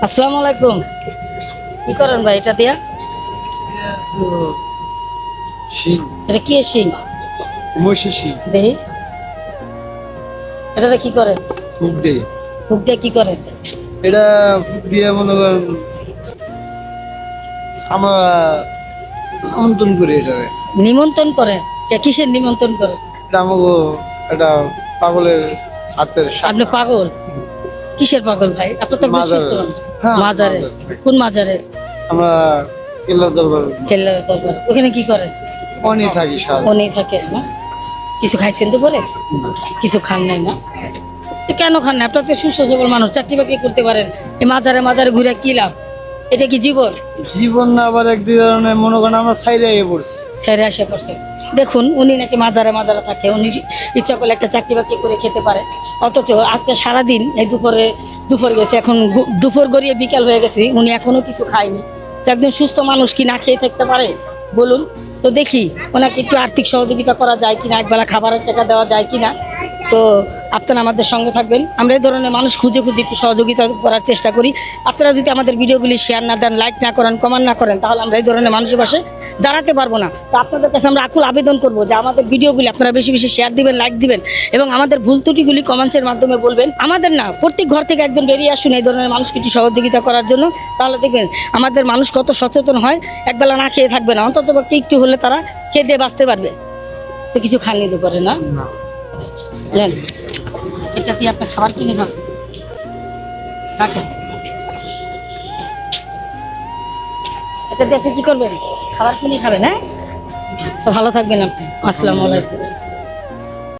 আসসালামু আলাইকুম। কি করেন ভাই এটা দিয়া? তো শিং, এটা কি শিং? মহিষী শিং, দেখি এটা কি করেন? ফুক দিয়ে। ফুক দিয়ে কি করেন? এটা ফুক দিয়ে মনে করেন আমরা আমন্ত্রণ করি এটারে। নিমন্ত্রণ করেন? কিসের নিমন্ত্রণ করেন? এটা আমাকে এটা পাগলের হাতের আপনি সাথে পাগল? কিসের পাগল ভাই? আপনার তো মাজারে। সুস্থ মানুষ। হ্যাঁ, মাজারে? মাজারে। কোন মাজারে? আমরা কেল্লার দরবার কেল্লার দরবার। ওখানে কি করেন? অনেক থাকি সারা। ওনেই থাকে না? কিছু খাইছেন তো পরে? কিছু খান নাই না? তো কেন খান না? আপনার তো সুস্থ সবল মানুষ, চাকরি বাকরি করতে পারেন। এই মাজারে মাজারে ঘুরে কি লাভ? এটা কি জীবন? জীবন না আবার এক ধরনের মনে করেন আমরা ছাইরে পড়ছি। ছেড়ে আসে পড়ছে। দেখুন উনি নাকি মাজারে মাজারে থাকে, উনি ইচ্ছা করলে একটা চাকরি বাকরি করে খেতে পারে, অথচ আজকে সারাদিন এই দুপুর গেছে, এখন দুপুর গড়িয়ে বিকাল হয়ে গেছে, উনি এখনো কিছু খায়নি। তো একজন সুস্থ মানুষ কি না খেয়ে থাকতে পারে বলুন? তো দেখি ওনাকে একটু আর্থিক সহযোগিতা করা যায় কিনা, একবেলা খাবারের টাকা দেওয়া যায় কিনা। তো আপনারা আমাদের সঙ্গে থাকবেন, আমরা এই ধরনের মানুষ খুঁজে খুঁজে একটু সহযোগিতা করার চেষ্টা করি। আপনারা যদি আমাদের ভিডিওগুলি শেয়ার না দেন, লাইক না করেন, কমেন্ট না করেন, তাহলে আমরা এই ধরনের মানুষের পাশে দাঁড়াতে পারবো না। তো আপনাদের কাছে আমরা আকুল আবেদন করবো যে আমাদের ভিডিওগুলি আপনারা বেশি বেশি শেয়ার দিবেন, লাইক দিবেন, এবং আমাদের ভুল ত্রুটিগুলি কমেন্টসের মাধ্যমে বলবেন। আমাদের না, প্রত্যেক ঘর থেকে একজন বেরিয়ে আসুন এই ধরনের মানুষ কিছু সহযোগিতা করার জন্য। তাহলে দেখবেন আমাদের মানুষ কত সচেতন হয়, একবেলা না খেয়ে থাকবে না, অন্তত একটু হলে তারা খেয়ে দিয়ে বাঁচতে পারবে। তো কিছু খান নিতে পারে না? নেন, এটা দিয়ে আপনি খাবার কিনে খান, রাখেন। এটা দিয়ে আপনি কি করবেন? খাবার কিনে খাবেন। হ্যাঁ, তো ভালো থাকবেন আপনি। আসসালামু আলাইকুম।